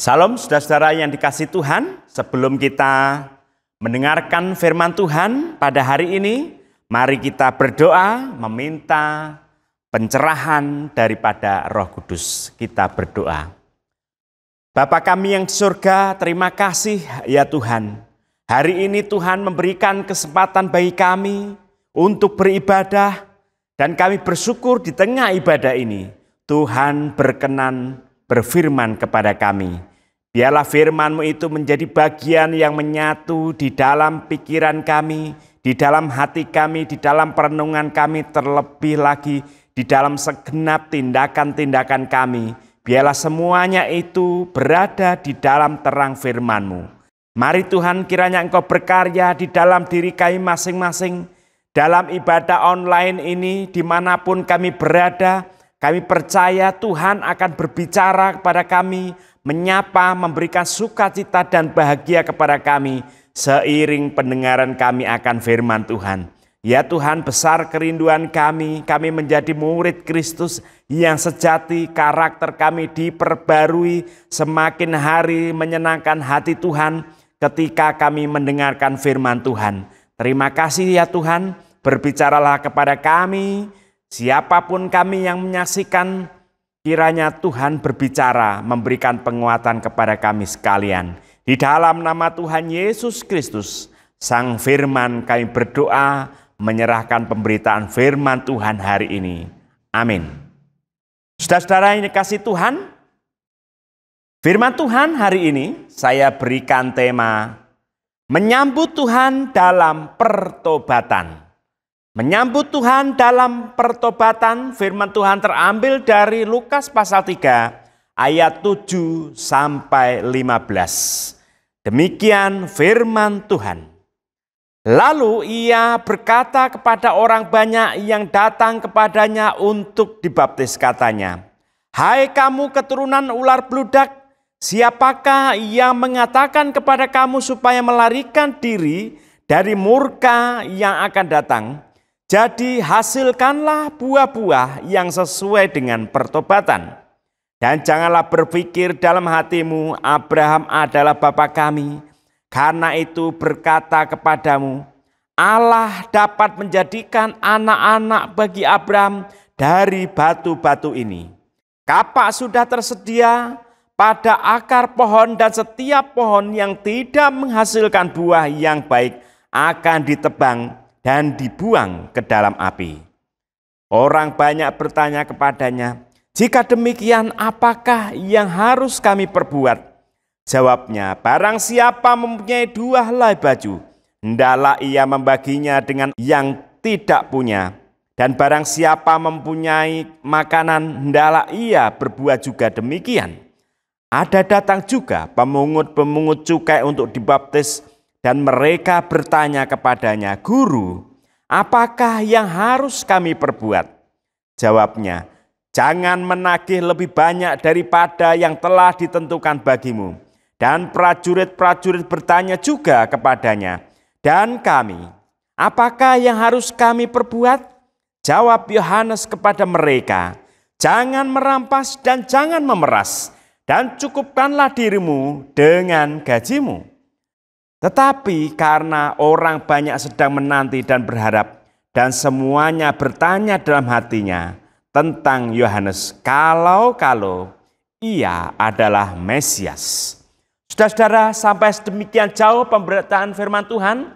Salam saudara-saudara yang dikasihi Tuhan, sebelum kita mendengarkan firman Tuhan pada hari ini, mari kita berdoa meminta pencerahan daripada Roh Kudus. Kita berdoa. Bapa kami yang di surga, terima kasih ya Tuhan. Hari ini Tuhan memberikan kesempatan bagi kami untuk beribadah, dan kami bersyukur di tengah ibadah ini Tuhan berkenan berfirman kepada kami. Biarlah firman-Mu itu menjadi bagian yang menyatu di dalam pikiran kami, di dalam hati kami, di dalam perenungan kami, terlebih lagi di dalam segenap tindakan-tindakan kami. Biarlah semuanya itu berada di dalam terang firman-Mu. Mari Tuhan, kiranya Engkau berkarya di dalam diri kami masing-masing. Dalam ibadah online ini, dimanapun kami berada, kami percaya Tuhan akan berbicara kepada kami, menyapa, memberikan sukacita dan bahagia kepada kami seiring pendengaran kami akan firman Tuhan. Ya Tuhan, besar kerinduan kami menjadi murid Kristus yang sejati, karakter kami diperbarui semakin hari menyenangkan hati Tuhan ketika kami mendengarkan firman Tuhan. Terima kasih ya Tuhan, berbicaralah kepada kami, siapapun kami yang menyaksikan. Kiranya Tuhan berbicara, memberikan penguatan kepada kami sekalian. Di dalam nama Tuhan Yesus Kristus, Sang Firman, kami berdoa menyerahkan pemberitaan firman Tuhan hari ini. Amin. Saudara-saudara yang dikasihi Tuhan, firman Tuhan hari ini saya berikan tema menyambut Tuhan dalam pertobatan. Menyambut Tuhan dalam pertobatan, firman Tuhan terambil dari Lukas pasal 3 ayat 7 sampai 15. Demikian firman Tuhan. Lalu ia berkata kepada orang banyak yang datang kepadanya untuk dibaptis, katanya, "Hai kamu keturunan ular beludak, siapakah yang mengatakan kepada kamu supaya melarikan diri dari murka yang akan datang? Jadi hasilkanlah buah-buah yang sesuai dengan pertobatan. Dan janganlah berpikir dalam hatimu, Abraham adalah bapa kami. Karena itu berkata kepadamu, Allah dapat menjadikan anak-anak bagi Abraham dari batu-batu ini. Kapak sudah tersedia pada akar pohon, dan setiap pohon yang tidak menghasilkan buah yang baik akan ditebang dan dibuang ke dalam api." Orang banyak bertanya kepadanya, "Jika demikian, apakah yang harus kami perbuat?" Jawabnya, "Barang siapa mempunyai 2 helai baju, hendaklah ia membaginya dengan yang tidak punya. Dan barang siapa mempunyai makanan, hendaklah ia berbuat juga demikian. Ada datang juga pemungut-pemungut cukai untuk dibaptis, dan mereka bertanya kepadanya, 'Guru, apakah yang harus kami perbuat?' Jawabnya, 'Jangan menagih lebih banyak daripada yang telah ditentukan bagimu.' Dan prajurit-prajurit bertanya juga kepadanya, 'Dan kami, apakah yang harus kami perbuat?' Jawab Yohanes kepada mereka, 'Jangan merampas dan jangan memeras, dan cukupkanlah dirimu dengan gajimu.' Tetapi karena orang banyak sedang menanti dan berharap, dan semuanya bertanya dalam hatinya tentang Yohanes, kalau ia adalah Mesias." Saudara-saudara, sampai sedemikian jauh pemberitaan firman Tuhan.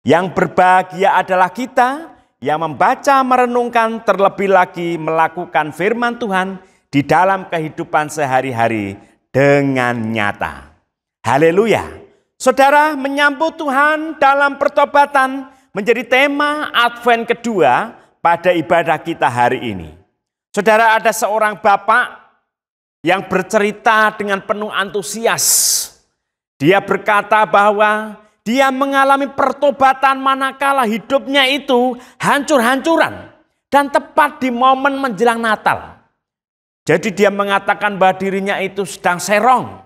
Yang berbahagia adalah kita yang membaca, merenungkan, terlebih lagi melakukan firman Tuhan di dalam kehidupan sehari-hari dengan nyata. Haleluya. Saudara, menyambut Tuhan dalam pertobatan menjadi tema Advent kedua pada ibadah kita hari ini. Saudara, ada seorang bapak yang bercerita dengan penuh antusias. Dia berkata bahwa dia mengalami pertobatan manakala hidupnya itu hancur-hancuran dan tepat di momen menjelang Natal. Jadi dia mengatakan bahwa dirinya itu sedang serong,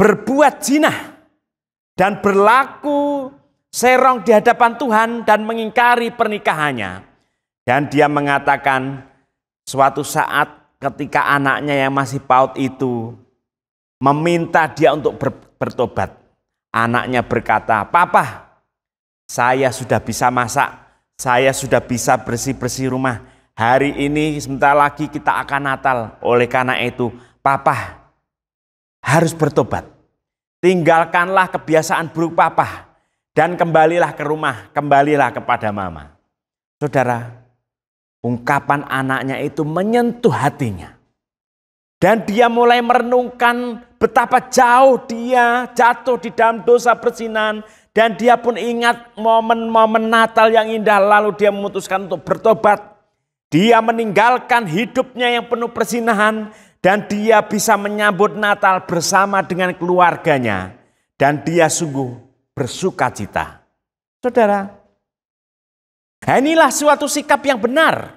berbuat zina, dan berlaku serong di hadapan Tuhan dan mengingkari pernikahannya. Dan dia mengatakan suatu saat ketika anaknya yang masih PAUD itu meminta dia untuk bertobat. Anaknya berkata, "Papa, saya sudah bisa masak, saya sudah bisa bersih-bersih rumah. Hari ini sebentar lagi kita akan Natal. Oleh karena itu, Papa harus bertobat. Tinggalkanlah kebiasaan buruk Papa dan kembalilah ke rumah, kembalilah kepada Mama." Saudara, ungkapan anaknya itu menyentuh hatinya. Dan dia mulai merenungkan betapa jauh dia jatuh di dalam dosa perzinahan. Dan dia pun ingat momen-momen Natal yang indah, lalu dia memutuskan untuk bertobat. Dia meninggalkan hidupnya yang penuh perzinahan dan dia bisa menyambut Natal bersama dengan keluarganya. Dan dia sungguh bersuka cita. Saudara, inilah suatu sikap yang benar.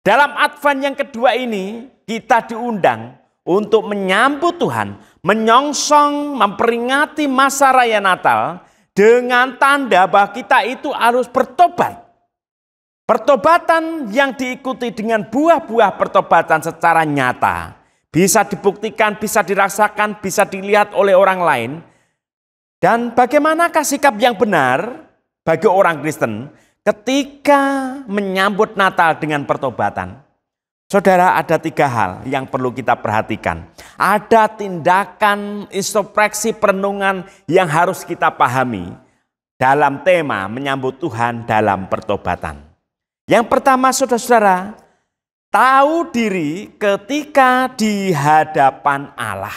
Dalam Advent yang kedua ini, kita diundang untuk menyambut Tuhan, menyongsong, memperingati masa raya Natal dengan tanda bahwa kita itu harus bertobat. Pertobatan yang diikuti dengan buah-buah pertobatan secara nyata. Bisa dibuktikan, bisa dirasakan, bisa dilihat oleh orang lain. Dan bagaimanakah sikap yang benar bagi orang Kristen ketika menyambut Natal dengan pertobatan? Saudara, ada 3 hal yang perlu kita perhatikan. Ada tindakan introspeksi perenungan yang harus kita pahami dalam tema menyambut Tuhan dalam pertobatan. Yang pertama, saudara-saudara, tahu diri ketika di hadapan Allah.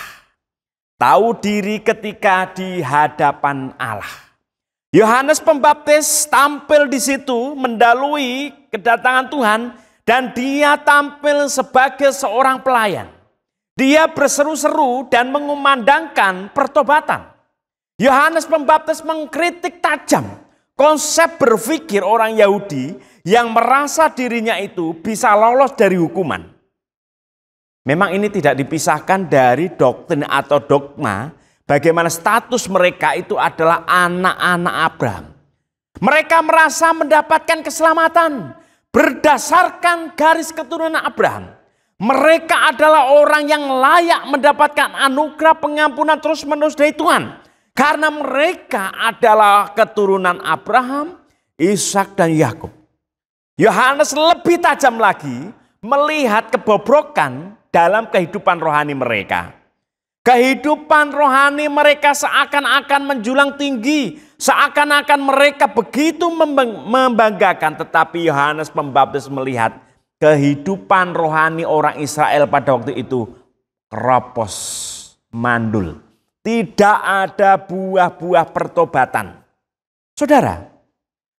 Tahu diri ketika di hadapan Allah. Yohanes Pembaptis tampil di situ mendahului kedatangan Tuhan. Dan dia tampil sebagai seorang pelayan. Dia berseru-seru dan mengumandangkan pertobatan. Yohanes Pembaptis mengkritik tajam konsep berpikir orang Yahudi yang merasa dirinya itu bisa lolos dari hukuman. Memang ini tidak dipisahkan dari doktrin atau dogma bagaimana status mereka itu adalah anak-anak Abraham. Mereka merasa mendapatkan keselamatan berdasarkan garis keturunan Abraham. Mereka adalah orang yang layak mendapatkan anugerah pengampunan terus-menerus dari Tuhan. Karena mereka adalah keturunan Abraham, Ishak dan Yakub. Yohanes lebih tajam lagi melihat kebobrokan dalam kehidupan rohani mereka. Kehidupan rohani mereka seakan-akan menjulang tinggi. Seakan-akan mereka begitu membanggakan. Tetapi Yohanes Pembaptis melihat kehidupan rohani orang Israel pada waktu itu keropos, mandul. Tidak ada buah-buah pertobatan. Saudara,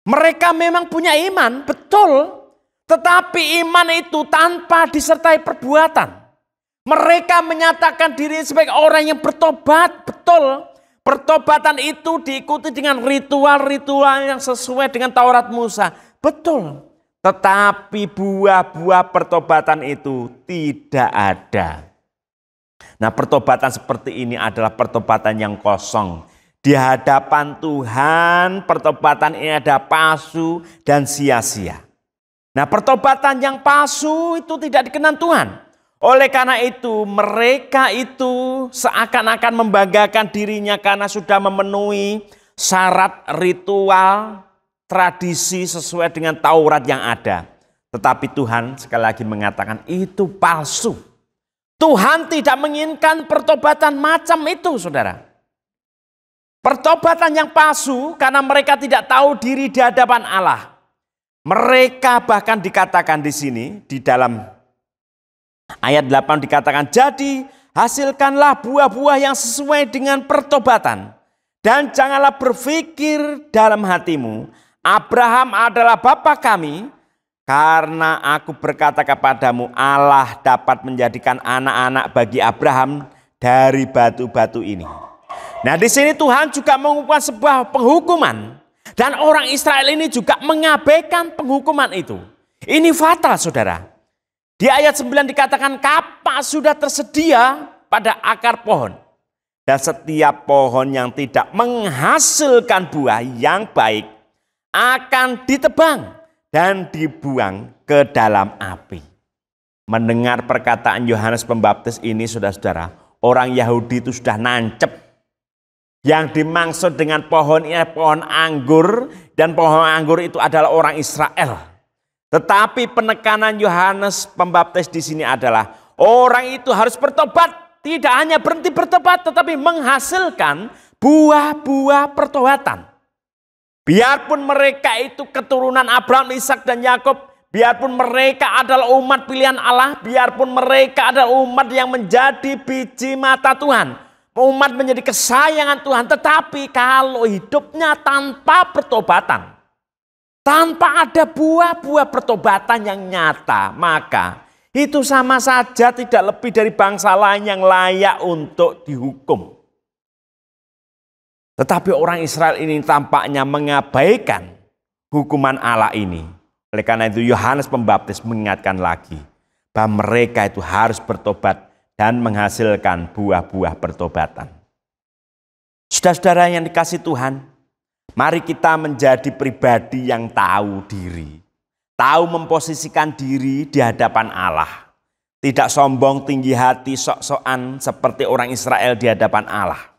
mereka memang punya iman, betul. Tetapi iman itu tanpa disertai perbuatan. Mereka menyatakan diri sebagai orang yang bertobat, betul. Pertobatan itu diikuti dengan ritual-ritual yang sesuai dengan Taurat Musa, betul. Tetapi buah-buah pertobatan itu tidak ada. Nah, pertobatan seperti ini adalah pertobatan yang kosong. Di hadapan Tuhan, pertobatan ini ada palsu dan sia-sia. Nah, pertobatan yang palsu itu tidak dikenan Tuhan. Oleh karena itu mereka itu seakan-akan membanggakan dirinya karena sudah memenuhi syarat ritual tradisi sesuai dengan Taurat yang ada. Tetapi Tuhan sekali lagi mengatakan itu palsu. Tuhan tidak menginginkan pertobatan macam itu, saudara. Pertobatan yang palsu karena mereka tidak tahu diri di hadapan Allah. Mereka bahkan dikatakan di sini di dalam ayat 8 dikatakan, jadi hasilkanlah buah-buah yang sesuai dengan pertobatan. Dan janganlah berpikir dalam hatimu, Abraham adalah bapa kami, karena aku berkata kepadamu, Allah dapat menjadikan anak-anak bagi Abraham dari batu-batu ini. Nah, di sini Tuhan juga mengumumkan sebuah penghukuman. Dan orang Israel ini juga mengabaikan penghukuman itu. Ini fatal, saudara. Di ayat 9 dikatakan kapak sudah tersedia pada akar pohon. Dan setiap pohon yang tidak menghasilkan buah yang baik akan ditebang dan dibuang ke dalam api. Mendengar perkataan Yohanes Pembaptis ini, saudara-saudara, orang Yahudi itu sudah nancep. Yang dimaksud dengan pohon ini pohon anggur, dan pohon anggur itu adalah orang Israel. Tetapi penekanan Yohanes Pembaptis di sini adalah orang itu harus bertobat, tidak hanya berhenti bertobat tetapi menghasilkan buah-buah pertobatan. Biarpun mereka itu keturunan Abraham, Ishak dan Yakub, biarpun mereka adalah umat pilihan Allah, biarpun mereka adalah umat yang menjadi biji mata Tuhan, umat menjadi kesayangan Tuhan, tetapi kalau hidupnya tanpa pertobatan, tanpa ada buah-buah pertobatan yang nyata, maka itu sama saja tidak lebih dari bangsa lain yang layak untuk dihukum. Tetapi orang Israel ini tampaknya mengabaikan hukuman Allah ini. Oleh karena itu Yohanes Pembaptis mengingatkan lagi bahwa mereka itu harus bertobat dan menghasilkan buah-buah pertobatan. Saudara-saudara yang dikasihi Tuhan, mari kita menjadi pribadi yang tahu diri. Tahu memposisikan diri di hadapan Allah. Tidak sombong, tinggi hati, sok-sokan seperti orang Israel di hadapan Allah.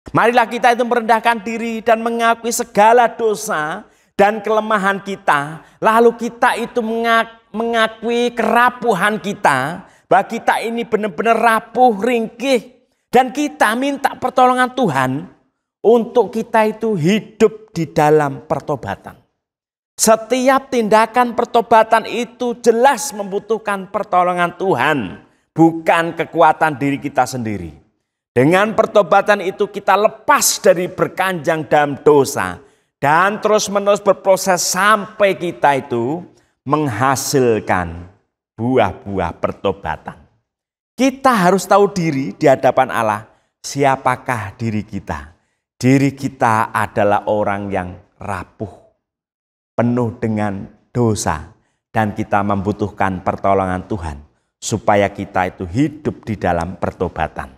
Marilah kita itu merendahkan diri dan mengakui segala dosa dan kelemahan kita. Lalu kita itu mengakui kerapuhan kita. Bahwa kita ini benar-benar rapuh, ringkih. Dan kita minta pertolongan Tuhan untuk kita itu hidup di dalam pertobatan. Setiap tindakan pertobatan itu jelas membutuhkan pertolongan Tuhan. Bukan kekuatan diri kita sendiri. Dengan pertobatan itu kita lepas dari berkanjang dalam dosa. Dan terus-menerus berproses sampai kita itu menghasilkan buah-buah pertobatan. Kita harus tahu diri di hadapan Allah. Siapakah diri kita? Diri kita adalah orang yang rapuh, penuh dengan dosa. Dan kita membutuhkan pertolongan Tuhan. Supaya kita itu hidup di dalam pertobatan.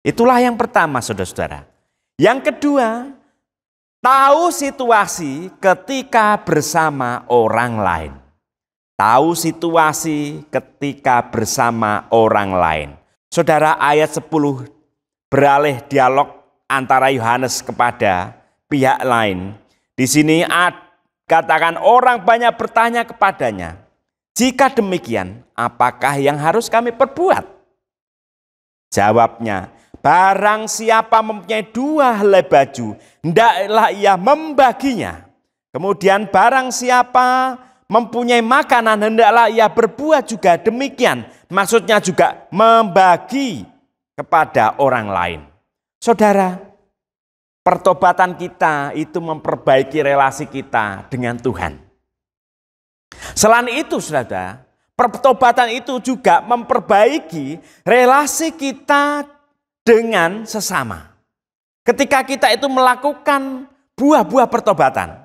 Itulah yang pertama, saudara-saudara. Yang kedua, tahu situasi ketika bersama orang lain. Tahu situasi ketika bersama orang lain. Saudara, ayat 10 beralih dialog antara Yohanes kepada pihak lain. Di sini katakan orang banyak bertanya kepadanya, jika demikian, apakah yang harus kami perbuat? Jawabnya, barang siapa mempunyai 2 helai baju, hendaklah ia membaginya. Kemudian barang siapa mempunyai makanan, hendaklah ia berbuat juga demikian. Maksudnya juga membagi kepada orang lain. Saudara, pertobatan kita itu memperbaiki relasi kita dengan Tuhan. Selain itu, saudara, pertobatan itu juga memperbaiki relasi kita dengan sesama. Ketika kita itu melakukan buah-buah pertobatan,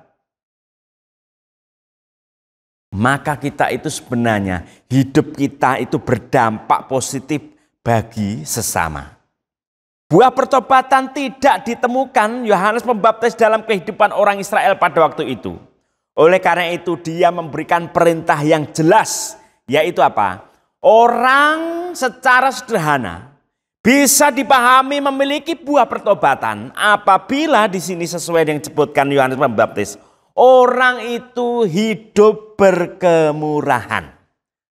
maka kita itu sebenarnya hidup kita itu berdampak positif bagi sesama. Buah pertobatan tidak ditemukan Yohanes Pembaptis dalam kehidupan orang Israel pada waktu itu. Oleh karena itu dia memberikan perintah yang jelas, yaitu apa? Orang secara sederhana bisa dipahami memiliki buah pertobatan apabila di sini sesuai dengan disebutkan Yohanes Pembaptis. Orang itu hidup berkemurahan.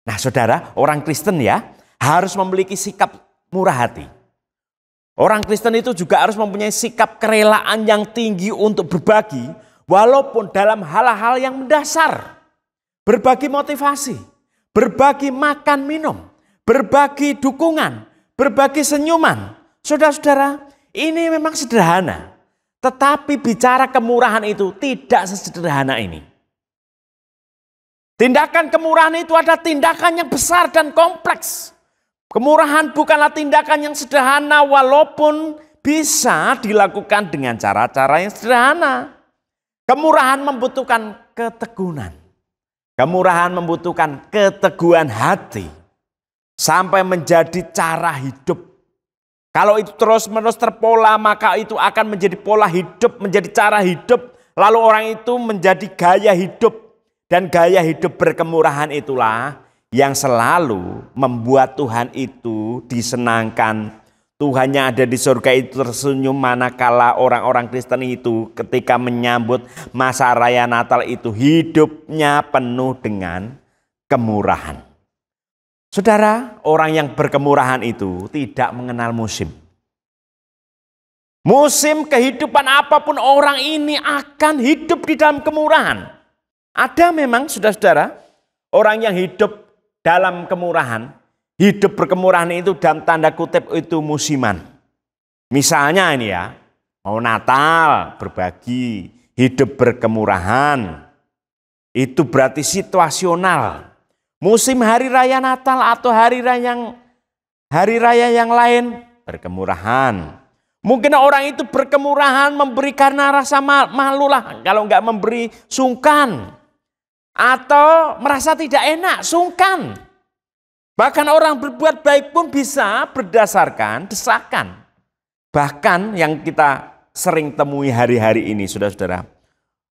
Nah saudara, orang Kristen ya harus memiliki sikap murah hati. Orang Kristen itu juga harus mempunyai sikap kerelaan yang tinggi untuk berbagi. Walaupun dalam hal-hal yang mendasar. Berbagi motivasi, berbagi makan minum, berbagi dukungan, berbagi senyuman. Saudara-saudara, ini memang sederhana. Tetapi bicara kemurahan itu tidak sesederhana ini. Tindakan kemurahan itu ada tindakan yang besar dan kompleks. Kemurahan bukanlah tindakan yang sederhana walaupun bisa dilakukan dengan cara-cara yang sederhana. Kemurahan membutuhkan ketekunan. Kemurahan membutuhkan keteguhan hati. Sampai menjadi cara hidup. Kalau itu terus-menerus terpola, maka itu akan menjadi pola hidup, menjadi cara hidup. Lalu orang itu menjadi gaya hidup. Dan gaya hidup berkemurahan itulah yang selalu membuat Tuhan itu disenangkan. Tuhan yang ada di surga itu tersenyum manakala orang-orang Kristen itu ketika menyambut masa raya Natal itu hidupnya penuh dengan kemurahan. Saudara, orang yang berkemurahan itu tidak mengenal musim. Musim kehidupan apapun orang ini akan hidup di dalam kemurahan. Ada memang saudara-saudara orang yang hidup dalam kemurahan. Hidup berkemurahan itu dalam tanda kutip itu musiman. Misalnya ini ya, mau Natal berbagi, hidup berkemurahan. Itu berarti situasional. Musim hari raya Natal atau hari raya yang lain berkemurahan. Mungkin orang itu berkemurahan memberi karena rasa malu lah, kalau nggak memberi sungkan. Atau merasa tidak enak, sungkan. Bahkan orang berbuat baik pun bisa berdasarkan desakan. Bahkan yang kita sering temui hari-hari ini, saudara-saudara.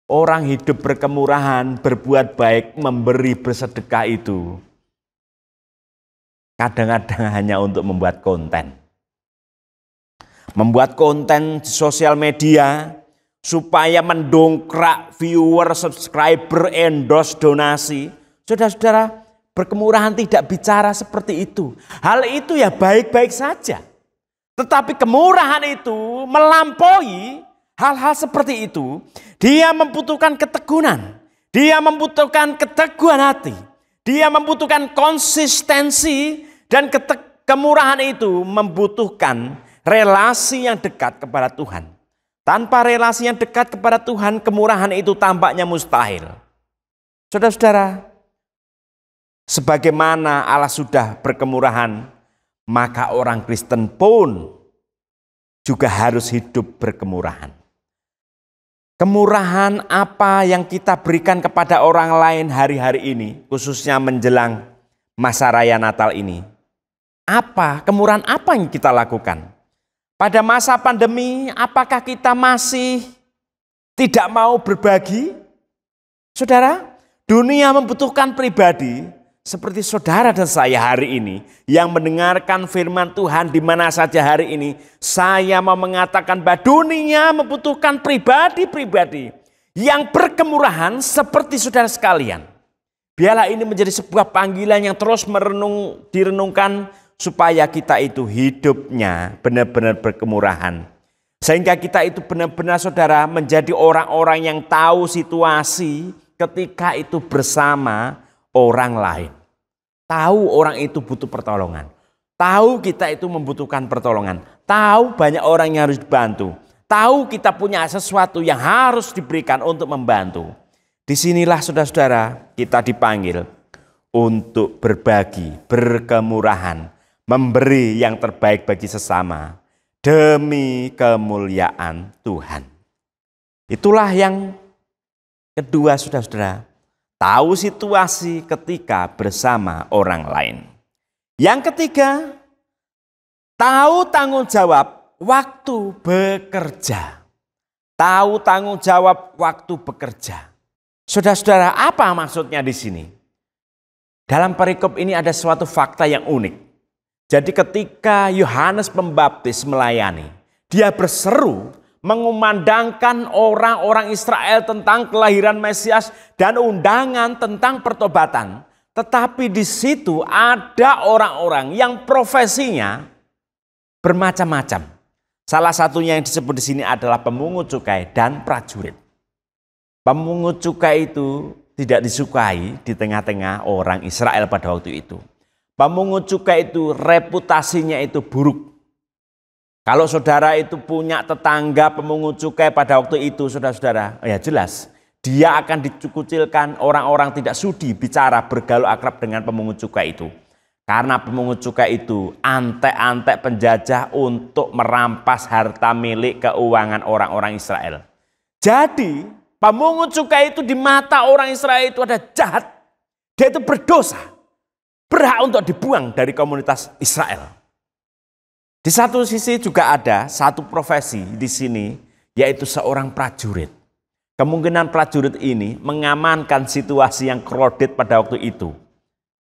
Orang hidup berkemurahan, berbuat baik, memberi, bersedekah itu kadang-kadang hanya untuk membuat konten. Membuat konten di sosial media supaya mendongkrak viewer, subscriber, endorse, donasi. Saudara-saudara, berkemurahan tidak bicara seperti itu. Hal itu ya baik-baik saja. Tetapi kemurahan itu melampaui hal-hal seperti itu. Dia membutuhkan ketekunan. Dia membutuhkan keteguhan hati. Dia membutuhkan konsistensi. Dan kemurahan itu membutuhkan relasi yang dekat kepada Tuhan. Tanpa relasi yang dekat kepada Tuhan, kemurahan itu tampaknya mustahil. Saudara-saudara, sebagaimana Allah sudah berkemurahan, maka orang Kristen pun juga harus hidup berkemurahan. Kemurahan apa yang kita berikan kepada orang lain hari-hari ini, khususnya menjelang masa raya Natal ini? Apa, kemurahan apa yang kita lakukan? Pada masa pandemi, apakah kita masih tidak mau berbagi? Saudara, dunia membutuhkan pribadi seperti saudara dan saya hari ini yang mendengarkan firman Tuhan di mana saja hari ini. Saya mau mengatakan bahwa dunia membutuhkan pribadi-pribadi yang berkemurahan seperti saudara sekalian. Biarlah ini menjadi sebuah panggilan yang terus direnungkan supaya kita itu hidupnya benar-benar berkemurahan. Sehingga kita itu benar-benar saudara menjadi orang-orang yang tahu situasi ketika itu bersama orang lain. Tahu orang itu butuh pertolongan. Tahu kita itu membutuhkan pertolongan. Tahu banyak orang yang harus dibantu. Tahu kita punya sesuatu yang harus diberikan untuk membantu. Disinilah saudara-saudara kita dipanggil untuk berbagi, berkemurahan, memberi yang terbaik bagi sesama demi kemuliaan Tuhan. Itulah yang kedua saudara-saudara. Tahu situasi ketika bersama orang lain. Yang ketiga, tahu tanggung jawab waktu bekerja. Tahu tanggung jawab waktu bekerja. Saudara-saudara, apa maksudnya di sini? Dalam perikop ini ada suatu fakta yang unik. Jadi ketika Yohanes Pembaptis melayani, dia berseru mengumandangkan orang-orang Israel tentang kelahiran Mesias dan undangan tentang pertobatan. Tetapi di situ ada orang-orang yang profesinya bermacam-macam. Salah satunya yang disebut di sini adalah pemungut cukai dan prajurit. Pemungut cukai itu tidak disukai di tengah-tengah orang Israel pada waktu itu. Pemungut cukai itu reputasinya itu buruk. Kalau saudara itu punya tetangga pemungut cukai pada waktu itu, saudara-saudara, ya jelas dia akan dikucilkan, orang-orang tidak sudi bicara bergaul akrab dengan pemungut cukai itu. Karena pemungut cukai itu antek-antek penjajah untuk merampas harta milik keuangan orang-orang Israel. Jadi pemungut cukai itu di mata orang Israel itu ada jahat. Dia itu berdosa, berhak untuk dibuang dari komunitas Israel. Di satu sisi juga ada satu profesi di sini, yaitu seorang prajurit. Kemungkinan prajurit ini mengamankan situasi yang krodit pada waktu itu.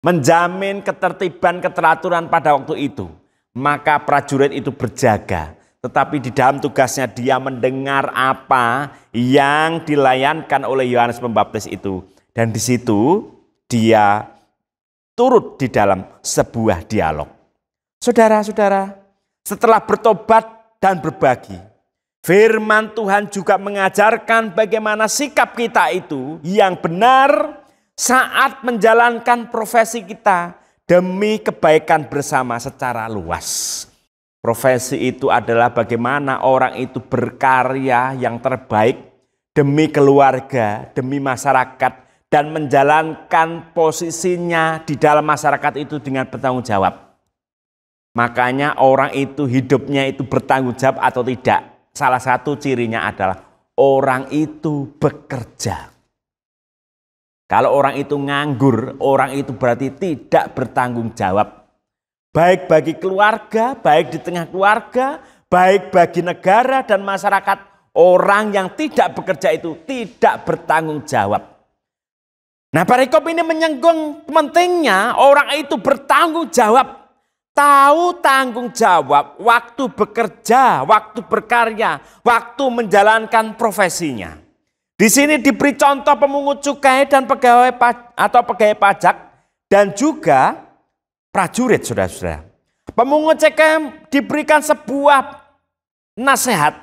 menjamin ketertiban, keteraturan pada waktu itu. Maka prajurit itu berjaga. Tetapi di dalam tugasnya dia mendengar apa yang dilayankan oleh Yohanes Pembaptis itu. Dan di situ dia turut di dalam sebuah dialog. Saudara-saudara, setelah bertobat dan berbagi, firman Tuhan juga mengajarkan bagaimana sikap kita itu yang benar saat menjalankan profesi kita demi kebaikan bersama secara luas. Profesi itu adalah bagaimana orang itu berkarya yang terbaik demi keluarga, demi masyarakat, dan menjalankan posisinya di dalam masyarakat itu dengan bertanggung jawab. Makanya orang itu hidupnya itu bertanggung jawab atau tidak. Salah satu cirinya adalah orang itu bekerja. Kalau orang itu nganggur, orang itu berarti tidak bertanggung jawab. Baik bagi keluarga, baik di tengah keluarga, baik bagi negara dan masyarakat. Orang yang tidak bekerja itu tidak bertanggung jawab. Nah, perikop ini menyinggung pentingnya orang itu bertanggung jawab. Tahu tanggung jawab waktu bekerja, waktu berkarya, waktu menjalankan profesinya. Di sini diberi contoh pemungut cukai dan pegawai pajak dan juga prajurit, saudara-saudara. Pemungut cukai diberikan sebuah nasihat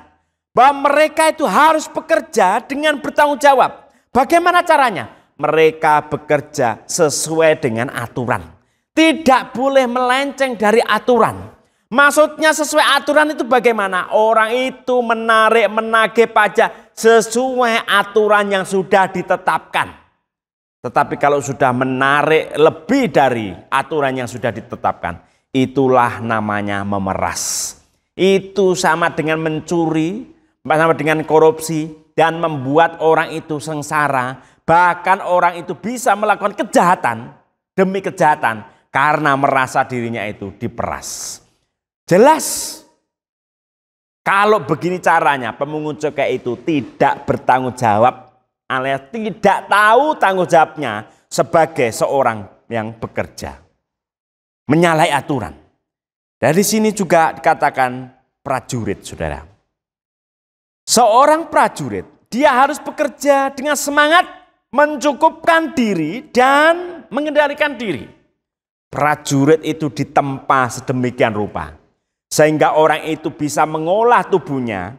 bahwa mereka itu harus bekerja dengan bertanggung jawab. Bagaimana caranya? Mereka bekerja sesuai dengan aturan. Tidak boleh melenceng dari aturan. Maksudnya sesuai aturan itu bagaimana? Orang itu menagih pajak sesuai aturan yang sudah ditetapkan. Tetapi kalau sudah menarik lebih dari aturan yang sudah ditetapkan, itulah namanya memeras. Itu sama dengan mencuri, sama dengan korupsi, dan membuat orang itu sengsara. Bahkan orang itu bisa melakukan kejahatan demi kejahatan karena merasa dirinya itu diperas. Jelas kalau begini caranya pemungut cukai itu tidak bertanggung jawab alias tidak tahu tanggung jawabnya sebagai seorang yang bekerja. Menyalahi aturan. Dari sini juga dikatakan prajurit, saudara. Seorang prajurit, dia harus bekerja dengan semangat, mencukupkan diri dan mengendalikan diri. Prajurit itu ditempa sedemikian rupa sehingga orang itu bisa mengolah tubuhnya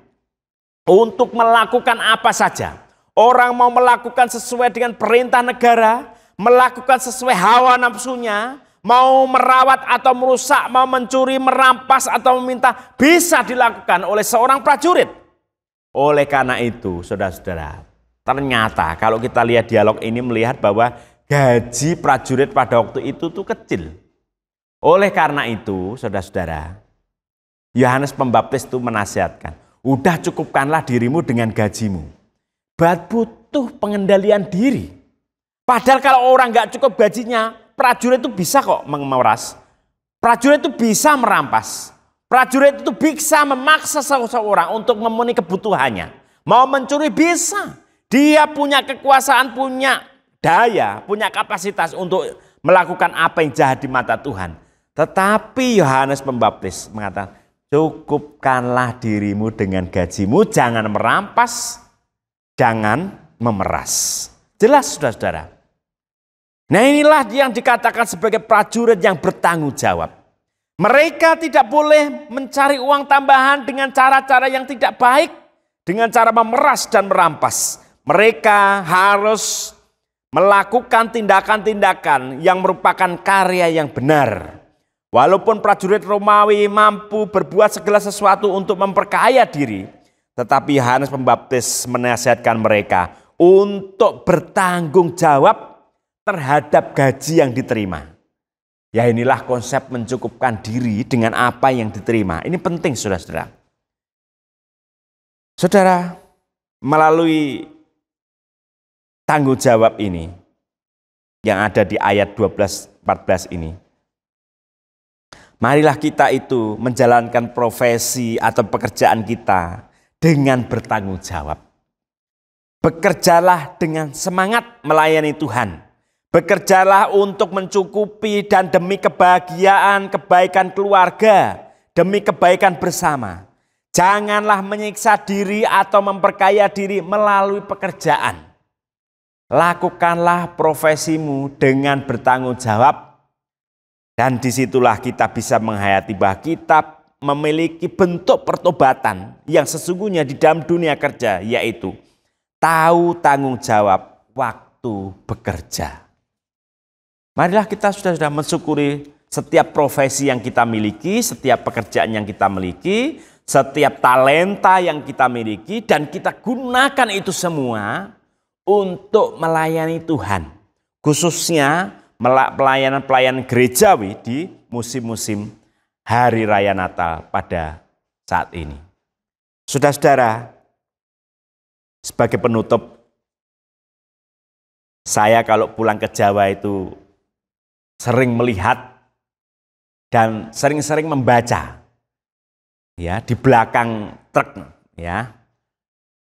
untuk melakukan apa saja. Orang mau melakukan sesuai dengan perintah negara, melakukan sesuai hawa nafsunya, mau merawat atau merusak, mau mencuri, merampas atau meminta, bisa dilakukan oleh seorang prajurit. Oleh karena itu, saudara-saudara, ternyata kalau kita lihat dialog ini melihat bahwa gaji prajurit pada waktu itu tuh kecil. Oleh karena itu, saudara-saudara, Yohanes Pembaptis itu menasihatkan, udah cukupkanlah dirimu dengan gajimu. Butuh pengendalian diri. Padahal kalau orang nggak cukup gajinya, prajurit itu bisa kok memeras. Prajurit itu bisa merampas. Prajurit itu bisa memaksa seseorang untuk memenuhi kebutuhannya. Mau mencuri bisa. Dia punya kekuasaan, punya daya, punya kapasitas untuk melakukan apa yang jahat di mata Tuhan. Tetapi Yohanes Pembaptis mengatakan, cukupkanlah dirimu dengan gajimu, jangan merampas, jangan memeras. Jelas, saudara-saudara. Nah, inilah yang dikatakan sebagai prajurit yang bertanggung jawab. Mereka tidak boleh mencari uang tambahan dengan cara-cara yang tidak baik, dengan cara memeras dan merampas. Mereka harus melakukan tindakan-tindakan yang merupakan karya yang benar. Walaupun prajurit Romawi mampu berbuat segala sesuatu untuk memperkaya diri, tetapi Yohanes Pembaptis menasihatkan mereka untuk bertanggung jawab terhadap gaji yang diterima. Ya, inilah konsep mencukupkan diri dengan apa yang diterima. Ini penting, saudara-saudara. Saudara, melalui tanggung jawab ini yang ada di ayat 12-14 ini, marilah kita itu menjalankan profesi atau pekerjaan kita dengan bertanggung jawab. Bekerjalah dengan semangat melayani Tuhan. Bekerjalah untuk mencukupi dan demi kebahagiaan, kebaikan keluarga, demi kebaikan bersama. Janganlah menyiksa diri atau memperkaya diri melalui pekerjaan. Lakukanlah profesimu dengan bertanggung jawab. Dan disitulah kita bisa menghayati bahwa kita memiliki bentuk pertobatan yang sesungguhnya di dalam dunia kerja, yaitu tahu tanggung jawab waktu bekerja. Marilah kita sudah mensyukuri setiap profesi yang kita miliki, setiap pekerjaan yang kita miliki, setiap talenta yang kita miliki, dan kita gunakan itu semua untuk melayani Tuhan. Khususnya pelayanan-pelayanan gerejawi di musim-musim Hari Raya Natal pada saat ini. Saudara-saudara, sebagai penutup, saya kalau pulang ke Jawa itu sering melihat dan sering-sering membaca, ya, di belakang truk, ya,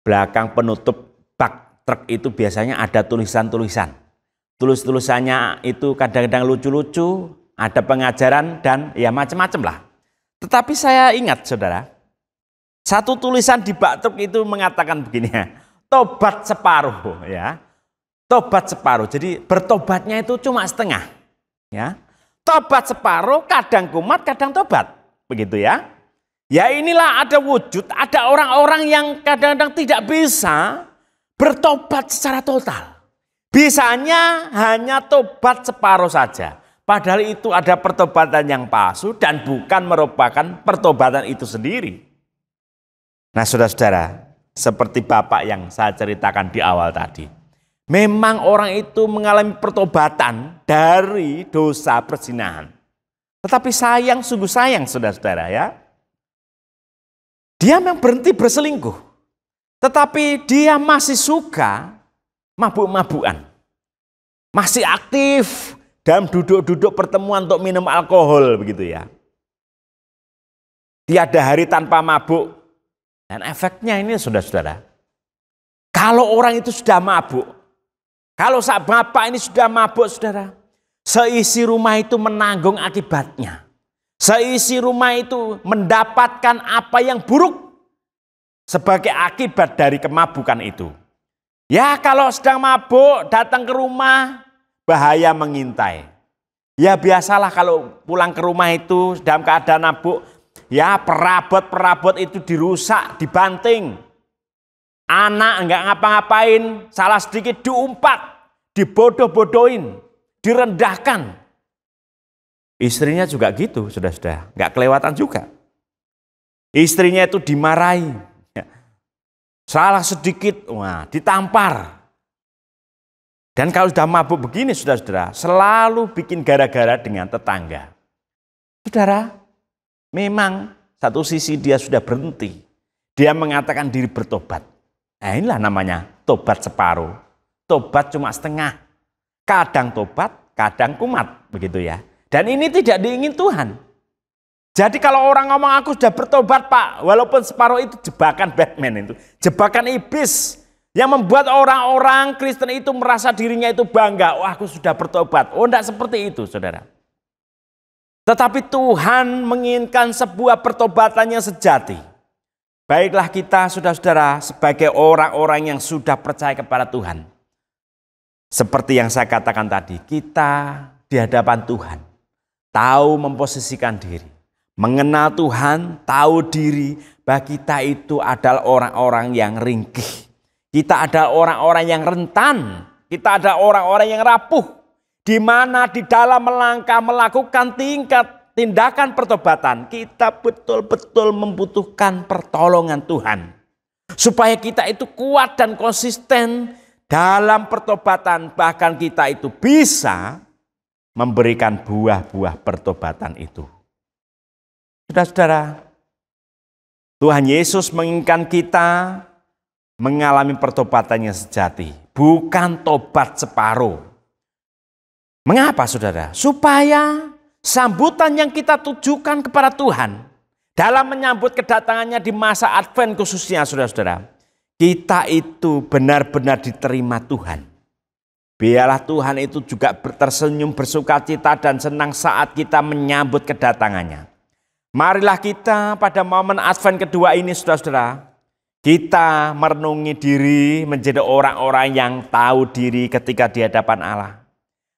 belakang penutup bak truk itu biasanya ada tulisan-tulisan. Tulisannya itu kadang-kadang lucu-lucu, ada pengajaran dan ya macam-macam lah. Tetapi saya ingat, saudara, satu tulisan di bak truk itu mengatakan begini, tobat separuh, ya, tobat separuh. Jadi bertobatnya itu cuma setengah, ya. Tobat separuh, kadang kumat, kadang tobat, begitu ya. Ya inilah ada wujud, ada orang-orang yang kadang-kadang tidak bisa bertobat secara total. Bisanya hanya tobat separuh saja. Padahal itu ada pertobatan yang palsu dan bukan merupakan pertobatan itu sendiri. Nah, saudara-saudara, seperti Bapak yang saya ceritakan di awal tadi. Memang orang itu mengalami pertobatan dari dosa perzinahan. Tetapi sayang, sungguh sayang, saudara-saudara, ya. Dia memang berhenti berselingkuh. Tetapi dia masih suka mabuk-mabukan. Masih aktif dalam duduk-duduk pertemuan untuk minum alkohol, begitu ya. Tiada hari tanpa mabuk. Dan efeknya ini, saudara-saudara, kalau orang itu sudah mabuk, kalau saat bapak ini sudah mabuk, saudara, seisi rumah itu menanggung akibatnya. Seisi rumah itu mendapatkan apa yang buruk sebagai akibat dari kemabukan itu. Ya, kalau sedang mabuk datang ke rumah, bahaya mengintai. Ya biasalah kalau pulang ke rumah itu dalam keadaan mabuk, ya perabot-perabot itu dirusak, dibanting. Anak enggak ngapa-ngapain, salah sedikit diumpat, dibodoh-bodohin, direndahkan. Istrinya juga gitu, saudara-saudara, enggak kelewatan juga. Istrinya itu dimarahi. Salah sedikit, wah, ditampar. Dan kalau sudah mabuk begini, saudara-saudara, selalu bikin gara-gara dengan tetangga. Saudara, memang satu sisi dia sudah berhenti. Dia mengatakan diri bertobat. Nah inilah namanya tobat separuh. Tobat cuma setengah. Kadang tobat, kadang kumat, begitu ya. Dan ini tidak diingin Tuhan. Jadi kalau orang ngomong aku sudah bertobat Pak, walaupun separuh itu jebakan Batman itu. Jebakan iblis yang membuat orang-orang Kristen itu merasa dirinya itu bangga. Oh aku sudah bertobat. Oh tidak seperti itu saudara. Tetapi Tuhan menginginkan sebuah pertobatan yang sejati. Baiklah kita saudara-saudara sebagai orang-orang yang sudah percaya kepada Tuhan. Seperti yang saya katakan tadi, kita di hadapan Tuhan tahu memposisikan diri. Mengenal Tuhan, tahu diri bahwa kita itu adalah orang-orang yang ringkih. Kita adalah orang-orang yang rentan. Kita adalah orang-orang yang rapuh. Di mana di dalam melangkah melakukan tindakan pertobatan, kita betul-betul membutuhkan pertolongan Tuhan. Supaya kita itu kuat dan konsisten dalam pertobatan. Bahkan kita itu bisa memberikan buah-buah pertobatan itu. Saudara-saudara, Tuhan Yesus menginginkan kita mengalami pertobatan yang sejati, bukan tobat separuh. Mengapa saudara? Supaya sambutan yang kita tujukan kepada Tuhan dalam menyambut kedatangannya di masa Advent khususnya saudara-saudara, kita itu benar-benar diterima Tuhan. Biarlah Tuhan itu juga tersenyum, bersukacita dan senang saat kita menyambut kedatangannya. Marilah kita pada momen Advent kedua ini, saudara-saudara, kita merenungi diri menjadi orang-orang yang tahu diri ketika di hadapan Allah.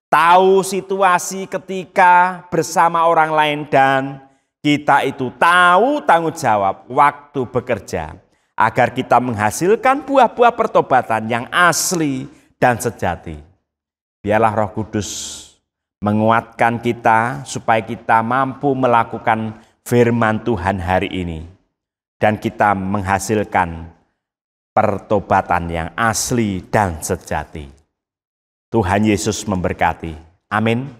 Tahu situasi ketika bersama orang lain, dan kita itu tahu tanggung jawab waktu bekerja agar kita menghasilkan buah-buah pertobatan yang asli dan sejati. Biarlah Roh Kudus menguatkan kita supaya kita mampu melakukan firman Tuhan hari ini dan kita menghasilkan pertobatan yang asli dan sejati. Tuhan Yesus memberkati. Amin.